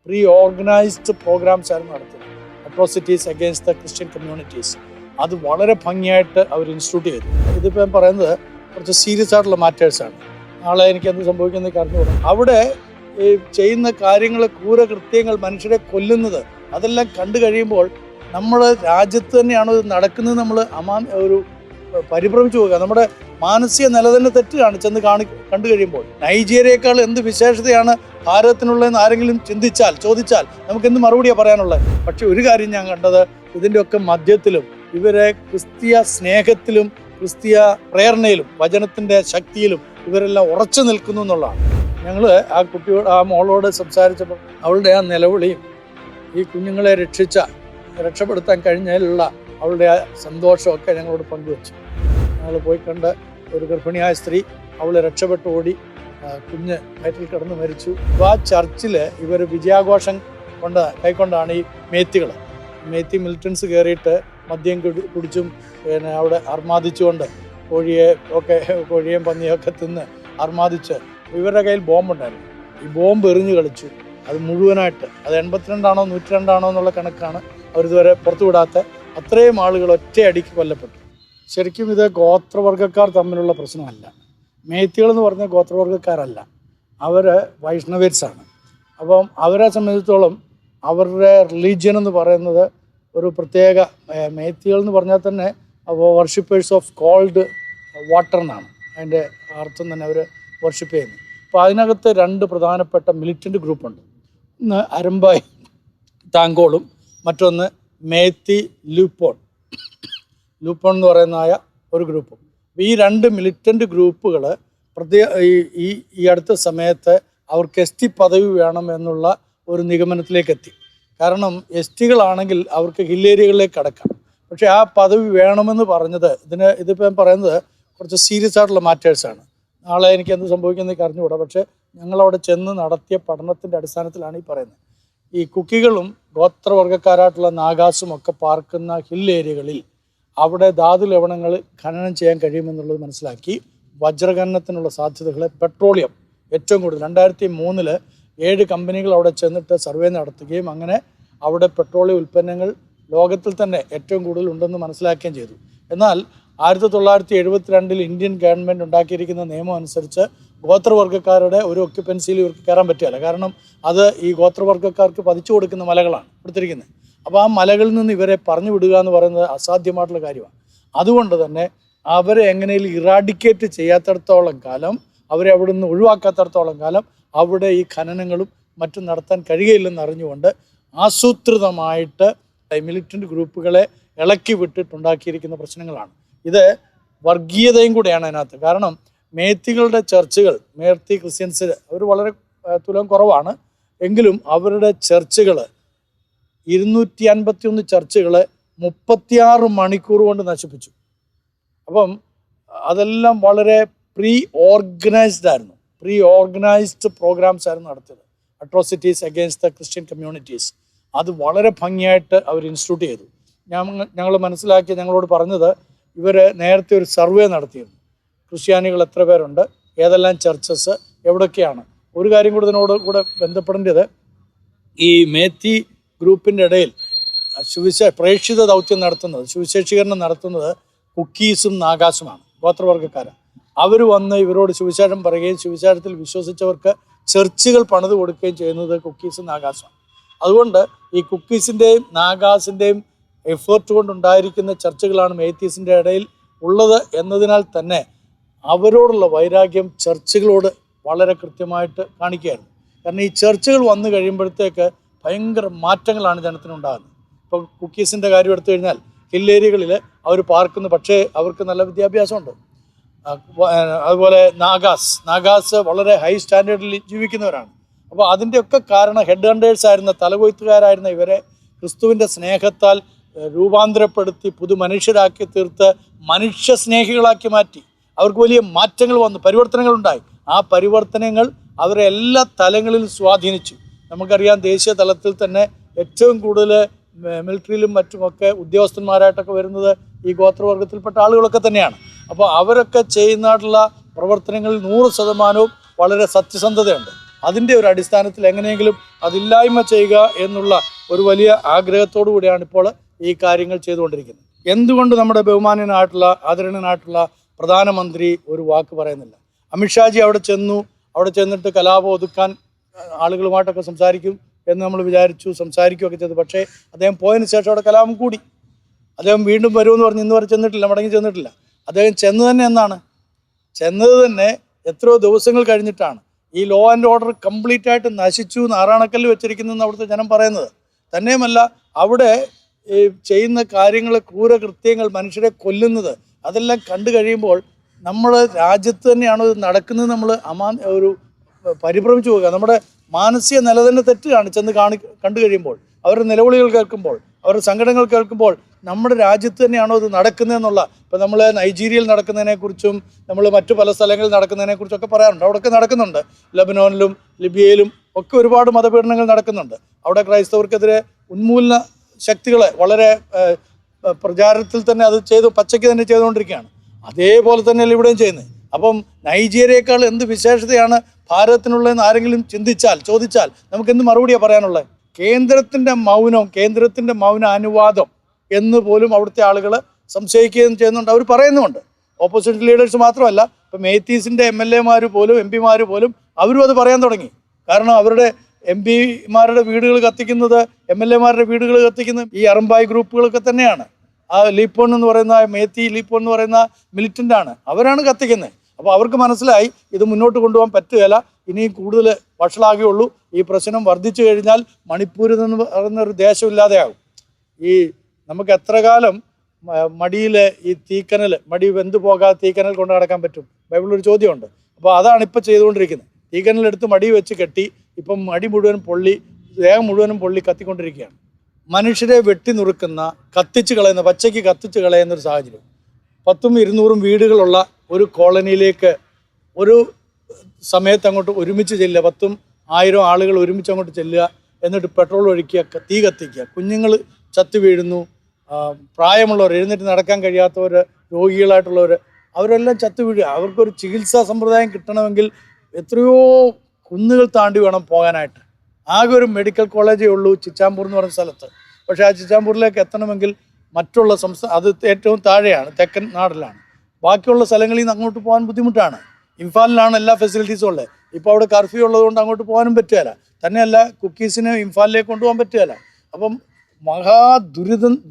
Pre organised programmes ആയിരുന്നു നടത്തുന്നത്. Atrocities against the Christian communities. അത് വളരെ ഭംഗിയായിട്ട് അവർ ഇൻസ്റ്റിറ്റ്യൂട്ട് ചെയ്തു. ഇതിപ്പോൾ ഞാൻ പറയുന്നത് കുറച്ച് സീരിയസ് ആയിട്ടുള്ള മാറ്റേഴ്സാണ്. നാളെ എനിക്ക് എന്ത് സംഭവിക്കുന്നത് അറിഞ്ഞുകൂടാ. അവിടെ ഈ ചെയ്യുന്ന കാര്യങ്ങൾ, ക്രൂരകൃത്യങ്ങൾ, മനുഷ്യരെ കൊല്ലുന്നത്, അതെല്ലാം കണ്ടു കഴിയുമ്പോൾ നമ്മൾ രാജ്യത്ത് തന്നെയാണോ ഇത് നടക്കുന്നത് നമ്മൾ ഒരു പരിഭ്രമിച്ചു പോകുക. നമ്മുടെ മാനസിക നില തന്നെ തെറ്റുകയാണ് ചെന്ന് കണ്ടു കഴിയുമ്പോൾ. നൈജീരിയേക്കാൾ എന്ത് വിശേഷതയാണ് ഭാരതത്തിനുള്ളതെന്ന് ആരെങ്കിലും ചോദിച്ചാൽ നമുക്ക് എന്ത് മറുപടിയാണ് പറയാനുള്ളത്? പക്ഷെ ഒരു കാര്യം ഞാൻ കണ്ടത്, ഇതിൻ്റെയൊക്കെ മധ്യത്തിലും ഇവരെ ക്രിസ്തീയ സ്നേഹത്തിലും ക്രിസ്തീയ പ്രേരണയിലും വചനത്തിൻ്റെ ശക്തിയിലും ഇവരെല്ലാം ഉറച്ചു നിൽക്കുന്നു എന്നുള്ളതാണ്. ഞങ്ങൾ ആ മോളോട് സംസാരിച്ചപ്പോൾ അവളുടെ ആ നിലവിളിയും ഈ കുഞ്ഞുങ്ങളെ രക്ഷപ്പെടുത്താൻ കഴിഞ്ഞതിലുള്ള അവളുടെ ആ സന്തോഷമൊക്കെ ഞങ്ങളോട് പങ്കുവച്ചു. ഞങ്ങൾ പോയി കണ്ട് ഒരു ഗർഭിണിയായ സ്ത്രീ, അവൾ രക്ഷപ്പെട്ട് ഓടി, കുഞ്ഞ് വയറ്റിൽ കിടന്ന് മരിച്ചു. അപ്പോൾ ആ ചർച്ചിൽ ഇവർ വിജയാഘോഷം കൈക്കൊണ്ടാണ് ഈ മേത്തി മിലിറ്റൻസ് കയറിയിട്ട് മദ്യം കുടിച്ചും പിന്നെ അവിടെ അർമാദിച്ചുകൊണ്ട് കോഴിയും പന്നിയൊക്കെ തിന്ന് അർമാദിച്ച്, ഇവരുടെ കയ്യിൽ ബോംബുണ്ടായിരുന്നു. ഈ ബോംബ് എറിഞ്ഞു കളിച്ചു. അത് മുഴുവനായിട്ട്, അത് 82 102 എന്നുള്ള കണക്കാണ് അവരിതുവരെ പുറത്തുവിടാത്ത. അത്രയും ആളുകൾ ഒറ്റയടിക്ക് കൊല്ലപ്പെട്ടു. ശരിക്കും ഇത് ഗോത്രവർഗ്ഗക്കാർ തമ്മിലുള്ള പ്രശ്നമല്ല. മേത്തികളെന്ന് പറഞ്ഞ ഗോത്രവർഗ്ഗക്കാരല്ല, അവർ വൈഷ്ണവേഴ്സാണ്. അപ്പം അവരെ സംബന്ധിച്ചിടത്തോളം അവരുടെ റിലീജിയൻ എന്ന് പറയുന്നത് ഒരു പ്രത്യേക, മേത്തികൾ എന്ന് പറഞ്ഞാൽ തന്നെ വർഷിപ്പേഴ്സ് ഓഫ് കോൾഡ് വാട്ടർ എന്നാണ് അതിൻ്റെ അർത്ഥം തന്നെ. അവർ വർഷിപ്പ് ചെയ്യുന്നു. അപ്പോൾ അതിനകത്ത് 2 പ്രധാനപ്പെട്ട മിലിറ്റൻ്റ് ഗ്രൂപ്പുണ്ട്. ഒന്ന് അരമ്പായ് താങ്കോളും മറ്റൊന്ന് മേത്തി ലൂപ്പോൺ എന്ന് പറയുന്ന ഒരു ഗ്രൂപ്പും. ഈ 2 മിലിറ്റൻ്റ് ഗ്രൂപ്പുകൾ ഈ അടുത്ത സമയത്ത് അവർക്ക് ST പദവി വേണം എന്നുള്ള ഒരു നിഗമനത്തിലേക്ക് എത്തി. കാരണം STകളാണെങ്കിൽ അവർക്ക് ഹില്ലേരിയകളിലേക്ക് കടക്കാം. പക്ഷേ ആ പദവി വേണമെന്ന് പറഞ്ഞത് ഇതിപ്പോൾ ഞാൻ പറയുന്നത് കുറച്ച് സീരിയസ് ആയിട്ടുള്ള മാറ്റേഴ്സാണ്. നാളെ എനിക്ക് എന്ത് സംഭവിക്കുന്നത് അറിഞ്ഞുകൂടാ. പക്ഷേ ഞങ്ങളവിടെ ചെന്ന് നടത്തിയ പഠനത്തിൻ്റെ അടിസ്ഥാനത്തിലാണ് ഈ പറയുന്നത്. ഈ കുക്കികളും ഗോത്രവർഗ്ഗക്കാരായിട്ടുള്ള നാഗാസും ഒക്കെ പാർക്കുന്ന ഹിൽ ഏരിയകളിൽ അവിടെ ധാതു ലവണങ്ങൾ ഖനനം ചെയ്യാൻ കഴിയുമെന്നുള്ളത് മനസ്സിലാക്കി വജ്രഖനനത്തിനുള്ള സാധ്യതകളെ പെട്രോളിയം ഏറ്റവും കൂടുതൽ 2003 7 കമ്പനികൾ അവിടെ ചെന്നിട്ട് സർവേ നടത്തുകയും അങ്ങനെ അവിടെ പെട്രോളിയം ഉൽപ്പന്നങ്ങൾ ലോകത്തിൽ തന്നെ ഏറ്റവും കൂടുതൽ ഉണ്ടെന്ന് മനസ്സിലാക്കുകയും ചെയ്തു. എന്നാൽ 1972 ഇന്ത്യൻ ഗവൺമെൻറ് ഉണ്ടാക്കിയിരിക്കുന്ന നിയമം അനുസരിച്ച് ഗോത്രവർഗ്ഗക്കാരുടെ ഒരു ഒക്യുപ്പൻസിയിൽ ഇവർക്ക് കയറാൻ പറ്റില്ല. കാരണം അത് ഈ ഗോത്രവർഗ്ഗക്കാർക്ക് പതിച്ചു കൊടുക്കുന്ന മലകളാണ് കൊടുത്തിരിക്കുന്നത്. അപ്പോൾ ആ മലകളിൽ നിന്ന് ഇവരെ പറഞ്ഞു വിടുക എന്ന് പറയുന്നത് അസാധ്യമായിട്ടുള്ള കാര്യമാണ്. അതുകൊണ്ട് തന്നെ അവരെ എങ്ങനെയും ഇറാഡിക്കേറ്റ് ചെയ്യാത്തിടത്തോളം കാലം, അവരെ അവിടെ നിന്ന് ഒഴിവാക്കാത്തിടത്തോളം കാലം അവിടെ ഈ ഖനനങ്ങളും മറ്റും നടത്താൻ കഴിയുകയില്ലെന്ന് അറിഞ്ഞുകൊണ്ട് ആസൂത്രിതമായിട്ട് മിലിറ്റൻ്റ് ഗ്രൂപ്പുകളെ ഇളക്കി വിട്ടിട്ടുണ്ടാക്കിയിരിക്കുന്ന പ്രശ്നങ്ങളാണ്. ഇത് വർഗീയതയും കൂടെയാണ് അതിനകത്ത്. കാരണം മേത്തികളുടെ ചർച്ചുകൾ, മേത്തി ക്രിസ്ത്യൻസ് അവർ വളരെ തുലം കുറവാണ്. എങ്കിലും അവരുടെ ചർച്ചുകൾ 251 ചർച്ചുകളെ 36 മണിക്കൂർ കൊണ്ട് നശിപ്പിച്ചു. അപ്പം അതെല്ലാം വളരെ പ്രീ ഓർഗനൈസ്ഡ് പ്രോഗ്രാംസ് ആയിരുന്നു നടത്തിയത്. Atrocities against the Christian communities. അത് വളരെ ഭംഗിയായിട്ട് അവർ ഇൻസ്റ്റിറ്റ്യൂട്ട് ചെയ്തു. ഞങ്ങൾ മനസ്സിലാക്കി, ഞങ്ങളോട് പറഞ്ഞത്, ഇവർ നേരത്തെ ഒരു സർവേ നടത്തിയിരുന്നു. ക്രിസ്ത്യാനികൾ എത്ര പേരുണ്ട്, ഏതെല്ലാം ചർച്ചസ്, എവിടൊക്കെയാണ്. ഒരു കാര്യം കൂടി ഇതിനോട് ബന്ധപ്പെടേണ്ടത്, ഈ മേത്തി ഗ്രൂപ്പിൻ്റെ ഇടയിൽ പ്രേക്ഷിത ദൗത്യം നടത്തുന്നത്, സുവിശേഷീകരണം നടത്തുന്നത് കുക്കീസും നാഗാസുമാണ്, ഗോത്രവർഗ്ഗക്കാരാണ്. അവർ വന്ന് ഇവരോട് സുവിശേഷം പറയുകയും സുവിശേഷത്തിൽ വിശ്വസിച്ചവർക്ക് ചർച്ചുകൾ പണിത് കൊടുക്കുകയും ചെയ്യുന്നത് കുക്കീസും നാഗാസുമാണ്. അതുകൊണ്ട് ഈ കുക്കീസിൻ്റെയും നാഗാസിൻ്റെയും എഫേർട്ട് കൊണ്ടുണ്ടായിരിക്കുന്ന ചർച്ചകളാണ് മേത്തീസിൻ്റെ ഇടയിൽ ഉള്ളത് എന്നതിനാൽ തന്നെ അവരോടുള്ള വൈരാഗ്യം ചർച്ചുകളോട് വളരെ കൃത്യമായിട്ട് കാണിക്കുകയായിരുന്നു. കാരണം ഈ ചർച്ചുകൾ വന്നു കഴിയുമ്പോഴത്തേക്ക് ഭയങ്കര മാറ്റങ്ങളാണ് ജനത്തിനുണ്ടാകുന്നത്. ഇപ്പോൾ കുക്കീസിൻ്റെ കാര്യം എടുത്തു കഴിഞ്ഞാൽ ഹില്ലേരിയകളിൽ അവർ പാർക്കുന്നു, പക്ഷേ അവർക്ക് നല്ല വിദ്യാഭ്യാസമുണ്ട്. അതുപോലെ നാഗാസ് വളരെ ഹൈ സ്റ്റാൻഡേർഡിൽ ജീവിക്കുന്നവരാണ്. അപ്പോൾ അതിൻ്റെയൊക്കെ കാരണം ഹെഡ് ഹണ്ടേഴ്സ് ആയിരുന്ന, തലകൊയ്ത്തുകാരായിരുന്ന ഇവരെ ക്രിസ്തുവിൻ്റെ സ്നേഹത്താൽ രൂപാന്തരപ്പെടുത്തി പുതുമനുഷ്യരാക്കി തീർത്ത് മനുഷ്യ സ്നേഹികളാക്കി മാറ്റി. അവർക്ക് വലിയ മാറ്റങ്ങൾ വന്നു, പരിവർത്തനങ്ങളുണ്ടായി. ആ പരിവർത്തനങ്ങൾ അവരെ എല്ലാ തലങ്ങളിലും സ്വാധീനിച്ചു. നമുക്കറിയാം, ദേശീയ തലത്തിൽ തന്നെ ഏറ്റവും കൂടുതൽ മിലിറ്ററിയിലും മറ്റുമൊക്കെ ഉദ്യോഗസ്ഥന്മാരായിട്ടൊക്കെ വരുന്നത് ഈ ഗോത്രവർഗത്തിൽപ്പെട്ട ആളുകളൊക്കെ തന്നെയാണ്. അപ്പോൾ അവരൊക്കെ ചെയ്യുന്നതായിട്ടുള്ള പ്രവർത്തനങ്ങളിൽ 100% വളരെ സത്യസന്ധതയുണ്ട്. അതിൻ്റെ ഒരു അടിസ്ഥാനത്തിൽ എങ്ങനെയെങ്കിലും അതില്ലായ്മ ചെയ്യുക എന്നുള്ള ഒരു വലിയ ആഗ്രഹത്തോടു കൂടിയാണ് ഇപ്പോൾ ഈ കാര്യങ്ങൾ ചെയ്തുകൊണ്ടിരിക്കുന്നത്. എന്തുകൊണ്ട് നമ്മുടെ ബഹുമാന്യനായിട്ടുള്ള ആദരണീയനായിട്ടുള്ള പ്രധാനമന്ത്രി ഒരു വാക്ക് പറയുന്നില്ല? അമിത്ഷാജി അവിടെ ചെന്നിട്ട് കലാപം ഒതുക്കാൻ ആളുകളുമായിട്ടൊക്കെ സംസാരിക്കും എന്ന് നമ്മൾ വിചാരിച്ചു, സംസാരിക്കുകയൊക്കെ ചെയ്തു. പക്ഷേ അദ്ദേഹം പോയതിന് ശേഷം അവിടെ കലാപം കൂടി. അദ്ദേഹം വീണ്ടും വരുമെന്ന് പറഞ്ഞ് ഇന്ന് വരെ ചെന്നിട്ടില്ല, മടങ്ങി ചെന്നിട്ടില്ല. അദ്ദേഹം ചെന്നത് തന്നെ എത്രയോ ദിവസങ്ങൾ കഴിഞ്ഞിട്ടാണ്. ഈ ലോ ആൻഡ് ഓർഡർ കംപ്ലീറ്റ് ആയിട്ട് നശിച്ചു, നാറാണക്കല്ല് വെച്ചിരിക്കുന്നതെന്ന് അവിടുത്തെ ജനം പറയുന്നത്. തന്നെയുമല്ല, അവിടെ ഈ ചെയ്യുന്ന കാര്യങ്ങൾ, ക്രൂരകൃത്യങ്ങൾ, മനുഷ്യരെ കൊല്ലുന്നത്, അതെല്ലാം കണ്ടു കഴിയുമ്പോൾ നമ്മുടെ രാജ്യത്ത് തന്നെയാണോ ഇത് നടക്കുന്നത് നമ്മൾ ഒരു പരിഭ്രമിച്ചു പോകുക. നമ്മുടെ മാനസിക നില തന്നെ തെറ്റുകയാണ് കണ്ടു കഴിയുമ്പോൾ, അവരുടെ നിലവിളികൾ കേൾക്കുമ്പോൾ, അവരുടെ സങ്കടങ്ങൾ കേൾക്കുമ്പോൾ നമ്മുടെ രാജ്യത്ത് തന്നെയാണോ ഇത് നടക്കുന്നതെന്നുള്ള. ഇപ്പം നമ്മൾ നൈജീരിയയിൽ നടക്കുന്നതിനെക്കുറിച്ചും നമ്മൾ മറ്റു പല സ്ഥലങ്ങളിൽ നടക്കുന്നതിനെക്കുറിച്ചൊക്കെ പറയാറുണ്ട്. അവിടെയൊക്കെ നടക്കുന്നുണ്ട്. ലബനോനിലും ലിബിയയിലും ഒക്കെ ഒരുപാട് മതപീഡനങ്ങൾ നടക്കുന്നുണ്ട്. അവിടെ ക്രൈസ്തവർക്കെതിരെ ഉന്മൂലന ശക്തികളെ വളരെ പ്രചാരത്തിൽ തന്നെ അത് പച്ചയ്ക്ക് തന്നെ ചെയ്തുകൊണ്ടിരിക്കുകയാണ്. അതേപോലെ തന്നെയല്ല ഇവിടെയും ചെയ്യുന്നത്. അപ്പം നൈജീരിയേക്കാൾ എന്ത് വിശേഷതയാണ് ഭാരതത്തിനുള്ളതെന്ന് ആരെങ്കിലും ചോദിച്ചാൽ നമുക്കെന്ത് മറുപടിയാണ് പറയാനുള്ളത്? കേന്ദ്രത്തിൻ്റെ മൗന അനുവാദം എന്ന് പോലും അവിടുത്തെ ആളുകൾ സംശയിക്കുകയും ചെയ്യുന്നുണ്ട്, അവർ പറയുന്നുമുണ്ട്. ഓപ്പോസിഷൻ ലീഡേഴ്സ് മാത്രമല്ല, ഇപ്പം മേത്തീസിൻ്റെ MLA പോലും MP പോലും അവരും അത് പറയാൻ തുടങ്ങി. കാരണം അവരുടെ MP വീടുകൾ കത്തിക്കുന്നത്, MLA വീടുകൾ കത്തിക്കുന്നത് ഈ അറമ്പായി ഗ്രൂപ്പുകളൊക്കെ തന്നെയാണ്. ആ ലീപ്പോൺ എന്ന് പറയുന്ന ലീപ്പോൺ എന്ന് പറയുന്ന മിലിറ്റൻ്റ് ആണ്, അവരാണ് കത്തിക്കുന്നത്. അപ്പോൾ അവർക്ക് മനസ്സിലായി ഇത് മുന്നോട്ട് കൊണ്ടുപോകാൻ പറ്റുകയില്ല, ഇനിയും കൂടുതൽ വഷളാകുകയുള്ളൂ. ഈ പ്രശ്നം വർദ്ധിച്ചു കഴിഞ്ഞാൽ മണിപ്പൂരിൽ നിന്ന് പറയുന്നൊരു ദേശമില്ലാതെയാകും. നമുക്ക് എത്ര കാലം മടിയിൽ ഈ മടി വെന്ത് പോകാതെ തീക്കനൽ കൊണ്ട് നടക്കാൻ പറ്റും? ബൈബിളിലൊരു ചോദ്യമുണ്ട്. അപ്പോൾ അതാണ് ഇപ്പോൾ ചെയ്തുകൊണ്ടിരിക്കുന്നത്. തീക്കനലെടുത്ത് മടി വെച്ച് കെട്ടി ഇപ്പം മടി മുഴുവനും പൊള്ളി, ദേഹം മുഴുവനും പൊള്ളി കത്തിക്കൊണ്ടിരിക്കുകയാണ്. മനുഷ്യരെ വെട്ടി നുറുക്കുന്ന, പച്ചയ്ക്ക് കത്തിച്ച് കളയുന്നൊരു സാഹചര്യം. 100-200 വീടുകളുള്ള ഒരു കോളനിയിലേക്ക് ഒരു സമയത്ത് അങ്ങോട്ട് ഒരുമിച്ച് ചെല്ലുക, 10,000 ആളുകൾ ഒരുമിച്ച് അങ്ങോട്ട് ചെല്ലുക, എന്നിട്ട് പെട്രോൾ ഒഴിക്കുക, തീ കത്തിക്കുക, കുഞ്ഞുങ്ങൾ ചത്തു വീഴുന്നു, പ്രായമുള്ളവർ, എഴുന്നേറ്റ് നടക്കാൻ കഴിയാത്തവർ, രോഗികളായിട്ടുള്ളവർ, അവരെല്ലാം ചത്തു വീഴുക. അവർക്കൊരു ചികിത്സാ സമ്പ്രദായം കിട്ടണമെങ്കിൽ എത്രയോ കുന്നുകൾ താണ്ടി വേണം പോകാനായിട്ട്. ആകെ ഒരു മെഡിക്കൽ കോളേജേ ഉള്ളൂ ചിച്ചാമ്പൂർ എന്ന് പറയുന്ന സ്ഥലത്ത്. പക്ഷേ ആ ചിച്ചാമ്പൂരിലേക്ക് എത്തണമെങ്കിൽ മറ്റുള്ള അത് ഏറ്റവും താഴെയാണ്, തെക്കൻ നാടിലാണ്. ബാക്കിയുള്ള സ്ഥലങ്ങളിൽ നിന്ന് അങ്ങോട്ട് പോകാൻ ബുദ്ധിമുട്ടാണ്. ഇംഫാലിലാണ് എല്ലാ ഫെസിലിറ്റീസും ഉള്ളത്. ഇപ്പോൾ അവിടെ കർഫ്യൂ ഉള്ളതുകൊണ്ട് അങ്ങോട്ട് പോകാനും പറ്റുകയില്ല. തന്നെയല്ല, കുക്കീസിന് ഇംഫാലിലേക്ക് കൊണ്ടുപോകാൻ പറ്റുകയില്ല. അപ്പം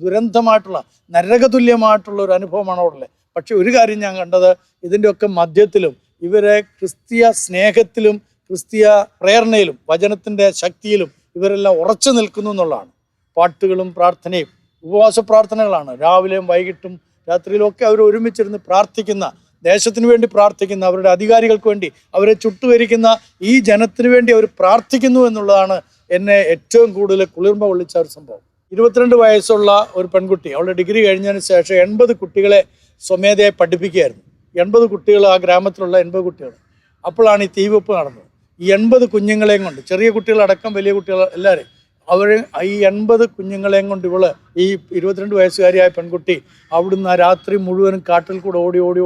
ദുരന്തമായിട്ടുള്ള, നരകതുല്യമായിട്ടുള്ള ഒരു അനുഭവമാണ് അവിടെ. പക്ഷെ ഒരു കാര്യം ഞാൻ കണ്ടത്, ഇതിൻ്റെയൊക്കെ മധ്യത്തിലും ഇവരെ ക്രിസ്തീയ സ്നേഹത്തിലും ക്രിസ്തീയ പ്രേരണയിലും വചനത്തിൻ്റെ ശക്തിയിലും ഇവരെല്ലാം ഉറച്ചു നിൽക്കുന്നു എന്നുള്ളതാണ്. പാട്ടുകളും പ്രാർത്ഥനയും ഉപവാസ പ്രാർത്ഥനകളാണ്. രാവിലെയും വൈകിട്ടും രാത്രിയിലും ഒക്കെ അവർ ഒരുമിച്ചിരുന്ന് പ്രാർത്ഥിക്കുന്ന, ദേശത്തിന് വേണ്ടി പ്രാർത്ഥിക്കുന്ന, അവരുടെ അധികാരികൾക്ക് വേണ്ടി, അവരെ ചുട്ടുവരിക്കുന്ന ഈ ജനത്തിന് വേണ്ടി അവർ പ്രാർത്ഥിക്കുന്നു എന്നുള്ളതാണ് എന്നെ ഏറ്റവും കൂടുതൽ കുളിർമ കൊള്ളിച്ച ഒരു സംഭവം. 22 വയസ്സുള്ള ഒരു പെൺകുട്ടി, അവളുടെ ഡിഗ്രി കഴിഞ്ഞതിന് ശേഷം 80 കുട്ടികളെ സ്വമേധയായി പഠിപ്പിക്കുകയായിരുന്നു. 80 കുട്ടികൾ, ആ ഗ്രാമത്തിലുള്ള 80 കുട്ടികൾ. അപ്പോഴാണ് ഈ തീവെപ്പ് നടന്നത്. ഈ 80 കുഞ്ഞുങ്ങളെയും കൊണ്ട്, ചെറിയ കുട്ടികളടക്കം വലിയ കുട്ടികൾ എല്ലാവരും, ഈ 80 കുഞ്ഞുങ്ങളെയും കൊണ്ട് ഈ 22 വയസ്സുകാരിയായ പെൺകുട്ടി അവിടുന്ന് ആ രാത്രി മുഴുവനും കാട്ടിൽ കൂടെ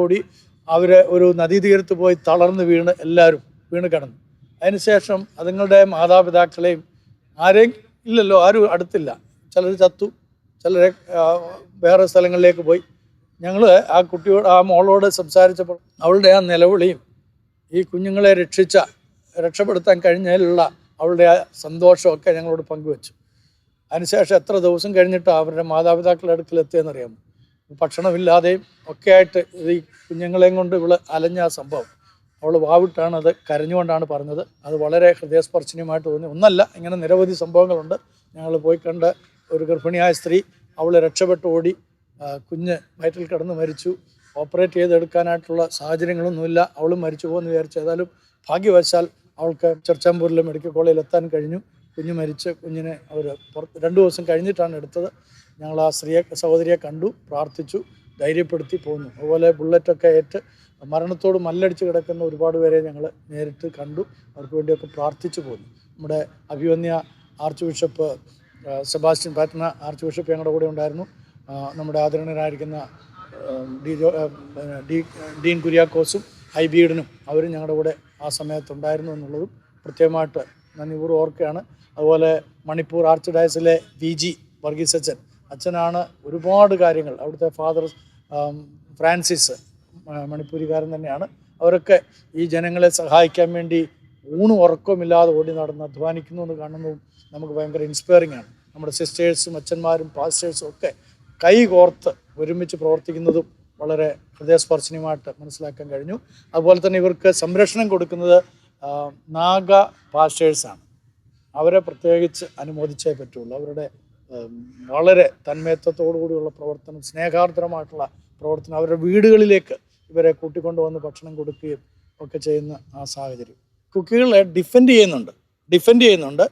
ഓടി അവർ ഒരു നദീതീരത്ത് പോയി തളർന്ന് എല്ലാവരും വീണ് കിടന്നു. അതിനുശേഷം അതുങ്ങളുടെ മാതാപിതാക്കളെയും ആരെയും ഇല്ലല്ലോ, ആരും അടുത്തില്ല. ചിലർ ചത്തു, ചിലരെ വേറെ സ്ഥലങ്ങളിലേക്ക് പോയി. ഞങ്ങൾ ആ മോളോട് സംസാരിച്ചപ്പോൾ അവളുടെ ആ നിലവിളിയും ഈ കുഞ്ഞുങ്ങളെ രക്ഷപ്പെടുത്താൻ കഴിഞ്ഞതിലുള്ള അവളുടെ ആ സന്തോഷമൊക്കെ ഞങ്ങളോട് പങ്കുവെച്ചു. അതിനുശേഷം എത്ര ദിവസം കഴിഞ്ഞിട്ടാണ് അവരുടെ മാതാപിതാക്കളുടെ അടുക്കലെത്തിയെന്നറിയാമോ? ഭക്ഷണമില്ലാതെയും ഒക്കെ ആയിട്ട് ഈ കുഞ്ഞുങ്ങളെയും കൊണ്ട് അലഞ്ഞ ആ സംഭവം അവൾ വാവിട്ടാണ്, അത് കരഞ്ഞുകൊണ്ടാണ് പറഞ്ഞത്. അത് വളരെ ഹൃദയസ്പർശനീയമായിട്ട് തോന്നി. ഒന്നല്ല, ഇങ്ങനെ നിരവധി സംഭവങ്ങളുണ്ട്. ഞങ്ങൾ പോയി കണ്ട ഒരു ഗർഭിണിയായ സ്ത്രീ, അവൾ രക്ഷപ്പെട്ട് ഓടി, കുഞ്ഞ് വയറ്റിൽ കിടന്ന് മരിച്ചു. ഓപ്പറേറ്റ് ചെയ്തെടുക്കാനായിട്ടുള്ള സാഹചര്യങ്ങളൊന്നുമില്ല, അവളും മരിച്ചു പോകുമെന്ന് വിചാരിച്ചു. ഏതായാലും ഭാഗ്യവശാൽ അവൾക്ക് ചെർച്ചാമ്പൂരിലെ മെഡിക്കൽ കോളേജിൽ എത്താൻ കഴിഞ്ഞു. കുഞ്ഞ് മരിച്ച് കുഞ്ഞിനെ അവർ 2 ദിവസം കഴിഞ്ഞിട്ടാണ് എടുത്തത്. ഞങ്ങൾ ആ സഹോദരിയെ കണ്ടു, പ്രാർത്ഥിച്ചു, ധൈര്യപ്പെടുത്തി പോന്നു. അതുപോലെ ബുള്ളറ്റൊക്കെ ഏറ്റ് മരണത്തോട് മല്ലടിച്ച് കിടക്കുന്ന ഒരുപാട് പേരെ ഞങ്ങൾ നേരിട്ട് കണ്ടു, അവർക്ക് വേണ്ടിയൊക്കെ പ്രാർത്ഥിച്ചു പോന്നു. നമ്മുടെ അഭിവന്യ arch bishop Sebastian Patna arch bishop ഞങ്ങളുടെ കൂടെ ഉണ്ടായിരുന്നു. നമ്മുടെ ആദരണീയരായിരിക്കുന്ന ഡീൻ കുര്യാക്കോസും ഹൈബീഡനും അവരും ഞങ്ങളുടെ കൂടെ ആ സമയത്തുണ്ടായിരുന്നു എന്നുള്ളതും പ്രത്യേകമായിട്ട് നന്ദിപൂർവ്വം ഓർക്കുകയാണ്. അതുപോലെ മണിപ്പൂർ ആർച്ച് ഡയസിലെ VG വർഗീസ് അച്ഛനാണ് ഒരുപാട് കാര്യങ്ങൾ, അവിടുത്തെ ഫാദർ ഫ്രാൻസിസ് മണിപ്പൂരിക്കാരൻ തന്നെയാണ്. അവരൊക്കെ ഈ ജനങ്ങളെ സഹായിക്കാൻ വേണ്ടി ഊണും ഉറക്കവുമില്ലാതെ ഓടി നടന്ന് അധ്വാനിക്കുന്നു എന്ന് കാണുന്നതും നമുക്ക് ഭയങ്കര ഇൻസ്പയറിംഗ് ആണ്. നമ്മുടെ സിസ്റ്റേഴ്സും അച്ഛന്മാരും പാസ്റ്റേഴ്സും ഒക്കെ കൈ കോർത്ത് ഒരുമിച്ച് പ്രവർത്തിക്കുന്നതും വളരെ ഹൃദയസ്പർശനീയമായിട്ട് മനസ്സിലാക്കാൻ കഴിഞ്ഞു. അതുപോലെ തന്നെ ഇവർക്ക് സംരക്ഷണം കൊടുക്കുന്നത് നാഗ പാസ്റ്റേഴ്സാണ്. അവരെ പ്രത്യേകിച്ച് അനുമോദിച്ചേ പറ്റുള്ളൂ. അവരുടെ വളരെ തന്മയത്വത്തോടു കൂടിയുള്ള പ്രവർത്തനം, സ്നേഹാർദ്രമായിട്ടുള്ള പ്രവർത്തനം, അവരുടെ വീടുകളിലേക്ക് ഇവരെ കൂട്ടിക്കൊണ്ടുവന്ന് ഭക്ഷണം കൊടുക്കുകയും ഒക്കെ ചെയ്യുന്ന ആ സാഹചര്യം. കുക്കികളെ ഡിഫെൻഡ് ചെയ്യുന്നുണ്ട്.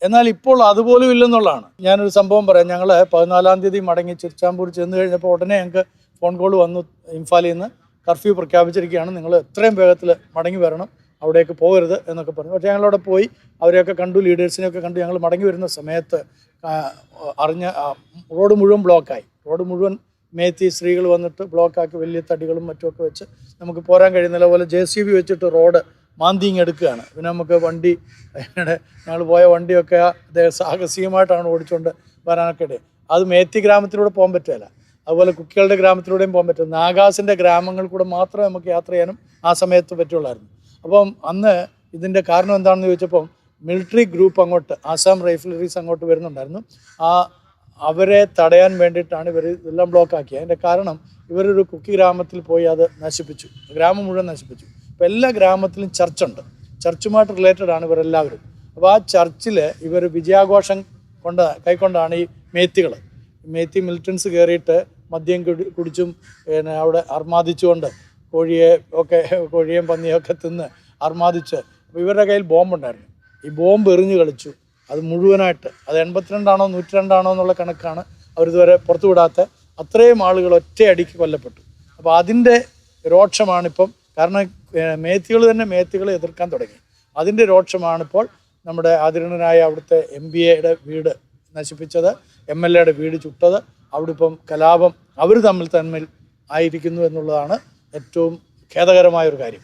എന്നാൽ ഇപ്പോൾ അതുപോലും ഇല്ലെന്നുള്ളതാണ്. ഞാനൊരു സംഭവം പറയാം. ഞങ്ങൾ 14-ാം തീയതി മടങ്ങി ചിറച്ചാമ്പൂർ ചെന്ന് കഴിഞ്ഞപ്പോൾ ഉടനെ ഞങ്ങൾക്ക് ഫോൺ കോൾ വന്നു, ഇംഫാലിൽ നിന്ന് കർഫ്യൂ പ്രഖ്യാപിച്ചിരിക്കുകയാണ്, നിങ്ങൾ എത്രയും വേഗത്തിൽ മടങ്ങി വരണം, അവിടേക്ക് പോകരുത് എന്നൊക്കെ പറഞ്ഞു. പക്ഷേ ഞങ്ങളവിടെ പോയി അവരെയൊക്കെ കണ്ടു, ലീഡേഴ്സിനെയൊക്കെ കണ്ടു. ഞങ്ങൾ മടങ്ങി വരുന്ന സമയത്ത് റോഡ് മുഴുവൻ ബ്ലോക്കായി. റോഡ് മുഴുവൻ മേത്തി സ്ത്രീകൾ വന്നിട്ട് ബ്ലോക്കാക്കി വലിയ തടികളും മറ്റുമൊക്കെ വെച്ച് നമുക്ക് പോരാൻ കഴിയുന്നില്ല. പോലെ JCB വെച്ചിട്ട് റോഡ് മാന്തിങ് എടുക്കുകയാണ്. പിന്നെ നമുക്ക് വണ്ടി, ഞങ്ങൾ പോയ വണ്ടിയൊക്കെ അദ്ദേഹം സാഹസികമായിട്ടാണ് ഓടിച്ചുകൊണ്ട് വരാനൊക്കെ ഇടയിൽ. അത് മേത്തി ഗ്രാമത്തിലൂടെ പോകാൻ പറ്റില്ല. അതുപോലെ കുക്കികളുടെ ഗ്രാമത്തിലൂടെയും പോകാൻ പറ്റും. നാഗാസിൻ്റെ ഗ്രാമങ്ങൾ കൂടെ മാത്രമേ നമുക്ക് യാത്ര ചെയ്യാനും ആ സമയത്ത് പറ്റുള്ളായിരുന്നു. അപ്പം അന്ന് ഇതിൻ്റെ കാരണം എന്താണെന്ന് ചോദിച്ചപ്പം മിലിറ്ററി ഗ്രൂപ്പ് അങ്ങോട്ട്, ആസാം റൈഫിളറീസ് അങ്ങോട്ട് വരുന്നുണ്ടായിരുന്നു. അവരെ തടയാൻ വേണ്ടിയിട്ടാണ് ഇവർ ഇതെല്ലാം ബ്ലോക്കാക്കിയത്. അതിൻ്റെ കാരണം ഇവരൊരു കുക്കി ഗ്രാമത്തിൽ പോയി അത് നശിപ്പിച്ചു, ഗ്രാമം മുഴുവൻ നശിപ്പിച്ചു. അപ്പോൾ എല്ലാ ഗ്രാമത്തിലും ചർച്ചുണ്ട്, ചർച്ചുമായിട്ട് റിലേറ്റഡ് ആണ് ഇവരെല്ലാവരും. അപ്പോൾ ആ ചർച്ചിൽ ഇവർ വിജയാഘോഷം കൈക്കൊണ്ടാണ് ഈ മേത്തി മിലിറ്റൻസ് കയറിയിട്ട് മദ്യം കുടിച്ചും പിന്നെ അവിടെ അർമാദിച്ചുകൊണ്ട് കോഴിയും പന്നിയൊക്കെ തിന്ന് അർമാദിച്ച്. അപ്പോൾ ഇവരുടെ കയ്യിൽ ബോംബുണ്ടായിരുന്നു. ഈ ബോംബ് എറിഞ്ഞു കളിച്ചു. അത് മുഴുവനായിട്ട്, അത് 82 102 എന്നുള്ള കണക്കാണ് അവരിതുവരെ പുറത്തു വിടാത്ത. അത്രയും ആളുകൾ ഒറ്റയടിക്ക് കൊല്ലപ്പെട്ടു. അപ്പോൾ അതിൻ്റെ രോക്ഷമാണിപ്പം. കാരണം മേത്തികളെ എതിർക്കാൻ തുടങ്ങി. അതിൻ്റെ രോക്ഷമാണിപ്പോൾ നമ്മുടെ ആദരണീയനായ അവിടുത്തെ MBAയുടെ വീട് നശിപ്പിച്ചത്, MLAയുടെ വീട് ചുട്ടത്. അവിടെ ഇപ്പം കലാപം അവർ തമ്മിൽ ആയിരിക്കുന്നു എന്നുള്ളതാണ് ഏറ്റവും ഖേദകരമായൊരു കാര്യം.